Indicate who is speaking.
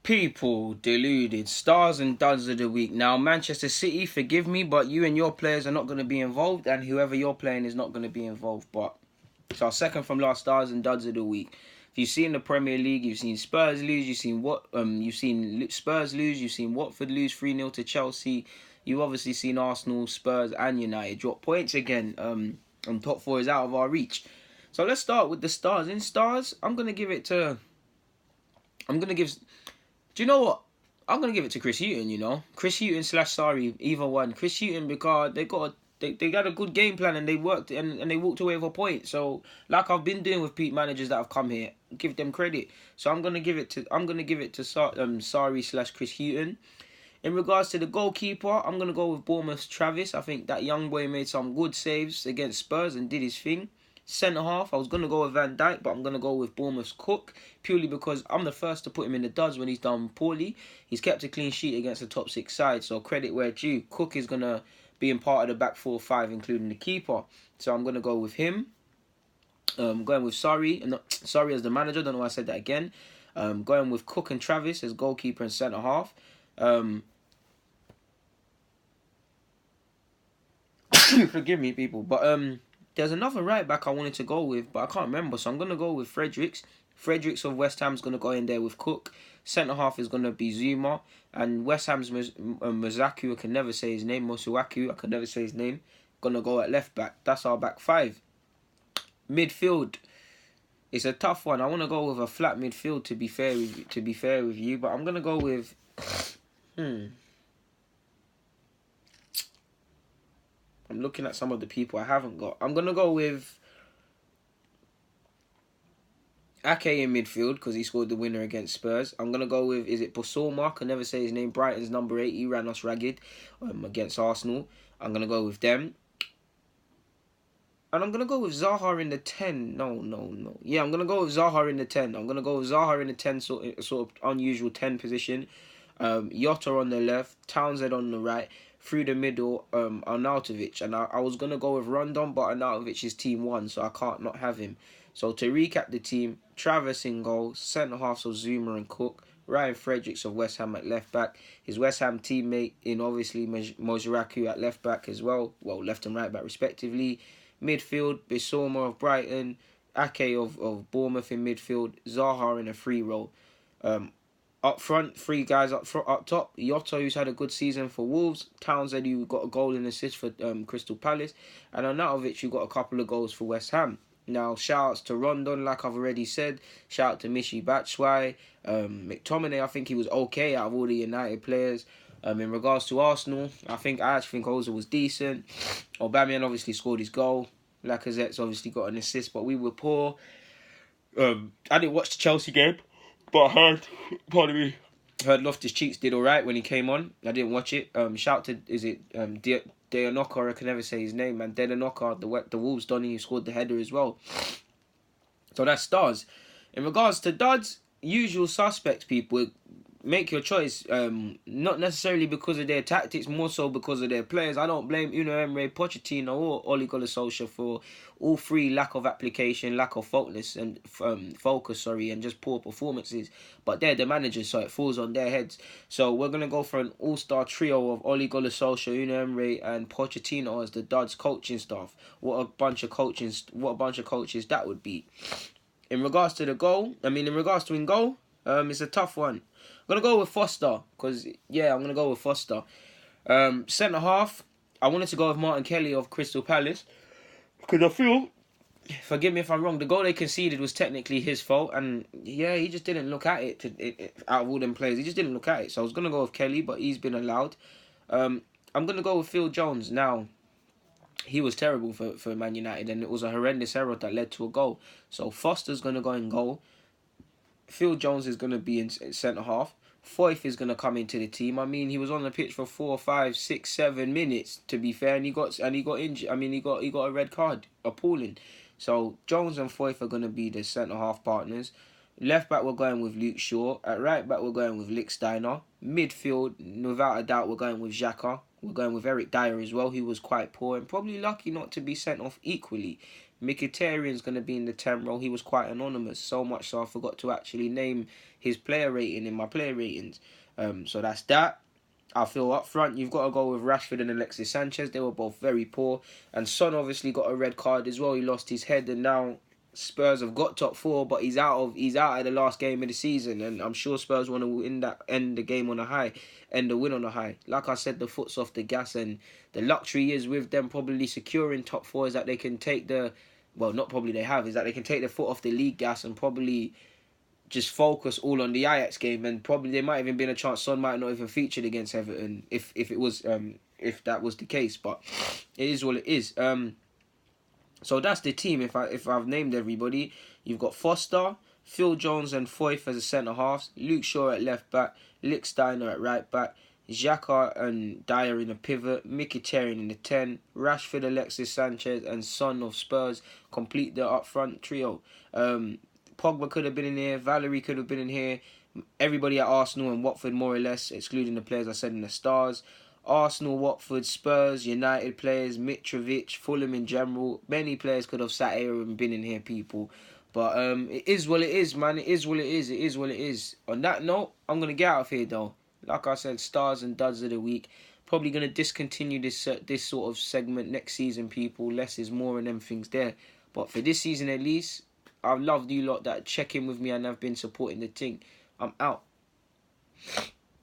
Speaker 1: People, deluded, stars and duds of the week. Now, Manchester City, forgive me, but you and your players are not going to be involved, and whoever you're playing is not going to be involved. But it's our second from last stars and duds of the week. If you've seen the Premier League, you've seen Spurs lose, you've seen Spurs lose, you've seen Watford lose 3-0 to Chelsea. You've obviously seen Arsenal, Spurs, and United drop points again. And top four is out of our reach. So let's start with the stars. In stars, I'm gonna give. Do you know what? I'm gonna give it to Chris Hughton. Chris Hughton / Sarri, either one. Chris Hughton, because they got a good game plan and they worked and they walked away with a point. So like I've been doing with Pete managers that have come here, give them credit. So I'm gonna give it to Sarri / Chris Hughton. In regards to the goalkeeper, I'm gonna go with Bournemouth's Travis. I think that young boy made some good saves against Spurs and did his thing. Centre half, I was going to go with Van Dijk, but I'm going to go with Bournemouth's Cook, purely because I'm the first to put him in the duds when he's done poorly. He's kept a clean sheet against the top six side, so credit where due. Cook is going to be in part of the back 4-5, including the keeper. So I'm going to go with him. Going with Sarri as the manager, don't know why I said that again. Going with Cook and Travis as goalkeeper and centre half. Forgive me, people, but there's another right back I wanted to go with, but I can't remember. So I'm going to go with Fredericks. Fredericks of West Ham's going to go in there with Cook. Centre half is going to be Zuma. And West Ham's Mosaku, I can never say his name. Mosuaku, I can never say his name. Going to go at left back. That's our back five. Midfield. It's a tough one. I want to go with a flat midfield to be fair with you. But I'm going to go with... I'm looking at some of the people I haven't got. I'm going to go with Ake in midfield because he scored the winner against Spurs. I'm going to go with, is it Bossoma? I can never say his name. Brighton's number 8. He ran us ragged against Arsenal. I'm going to go with them. And I'm going to go with Zaha in the 10. No. Yeah, I'm going to go with Zaha in the 10. I'm going to go with Zaha in the 10, sort of unusual 10 position. Jota on the left. Townsend on the right. Through the middle, Arnautovic. And I was going to go with Rondon, but Arnautovic is team 1, so I can't not have him. So to recap the team, Travis in goal, centre halves of Zuma and Cook, Ryan Fredericks of West Ham at left back, his West Ham teammate in obviously Mojiraku at left back as well left and right back respectively. Midfield, Bissouma of Brighton, Ake of Bournemouth in midfield, Zaha in a free role. Up front, 3 guys up top. Jota, who's had a good season for Wolves. Townsend, who got a goal and assist for Crystal Palace. And Arnautovic, who got a couple of goals for West Ham. Now, shout-outs to Rondon, like I've already said. Shout-out to Michy Batshuayi. McTominay, I think he was okay out of all the United players. In regards to Arsenal, I actually think Ozil was decent. Aubameyang obviously scored his goal. Lacazette's obviously got an assist, but we were poor. I didn't watch the Chelsea game. But I heard Loftus-Cheeks did alright when he came on. I didn't watch it. Shout to, is it Deanoka? I can never say his name, man. Deanoka, the Wolves Donny, who scored the header as well. So that's stars. In regards to duds, usual suspects, people. Make your choice. Not necessarily because of their tactics, more so because of their players. I don't blame Unai Emery, Pochettino, or Ole Gunnar Solskjaer for all three: lack of application, lack of focus, and and just poor performances. But they're the managers, so it falls on their heads. So we're gonna go for an all-star trio of Ole Gunnar Solskjaer, Unai Emery, and Pochettino as the duds coaching staff. What a bunch of coaches that would be. In regards to in goal, it's a tough one. I'm going to go with Foster, because, I'm going to go with Foster. Centre half, I wanted to go with Martin Kelly of Crystal Palace, because I feel, forgive me if I'm wrong, the goal they conceded was technically his fault, and he just didn't look at it, out of all them players, he just didn't look at it, so I was going to go with Kelly, but he's been allowed. I'm going to go with Phil Jones. Now, he was terrible for Man United, and it was a horrendous error that led to a goal, so Foster's going to go in goal. Phil Jones is going to be in centre half. Foyth is going to come into the team. I mean, he was on the pitch for 4, 5, 6, 7 minutes, to be fair, and he got injured. I mean, he got a red card. Appalling. So Jones and Foyth are going to be the centre half partners. Left back, we're going with Luke Shaw. At right back, we're going with Lichtsteiner. Midfield, without a doubt, we're going with Xhaka. We're going with Eric Dyer as well. He was quite poor and probably lucky not to be sent off equally. Mkhitaryan's going to be in the 10 role. He was quite anonymous, so much so I forgot to actually name his player rating in my player ratings. So that's that. I feel up front, you've got to go with Rashford and Alexis Sanchez. They were both very poor. And Son obviously got a red card as well. He lost his head, and now Spurs have got top 4, but he's out of the last game of the season. And I'm sure Spurs want to end the game on a high, end the win on a high. Like I said, the foot's off the gas, and the luxury is with them probably securing top 4 is that they can take the, well, not probably they have, is that they can take the foot off the league gas and probably just focus all on the Ajax game, and probably there might even been a chance Son might not even featured against Everton if it was if that was the case. But it is what it is. So that's the team. If I've named everybody, you've got Foster, Phil Jones, and Foyth as a centre halves, Luke Shaw at left back, Lichtsteiner at right back, Xhaka and Dyer in the pivot, Mkhitaryan in the 10, Rashford, Alexis Sanchez, and Son of Spurs complete the up front trio. Pogba could have been in here, Valerie could have been in here, everybody at Arsenal and Watford more or less, excluding the players I said in the stars. Arsenal, Watford, Spurs, United players, Mitrovic, Fulham in general. Many players could have sat here and been in here, people. But it is what it is, man. It is what it is. It is what it is. On that note, I'm going to get out of here, though. Like I said, stars and duds of the week. Probably going to discontinue this sort of segment next season, people. Less is more and them things there. But for this season at least, I've loved you lot that check in with me and have been supporting the team. I'm out.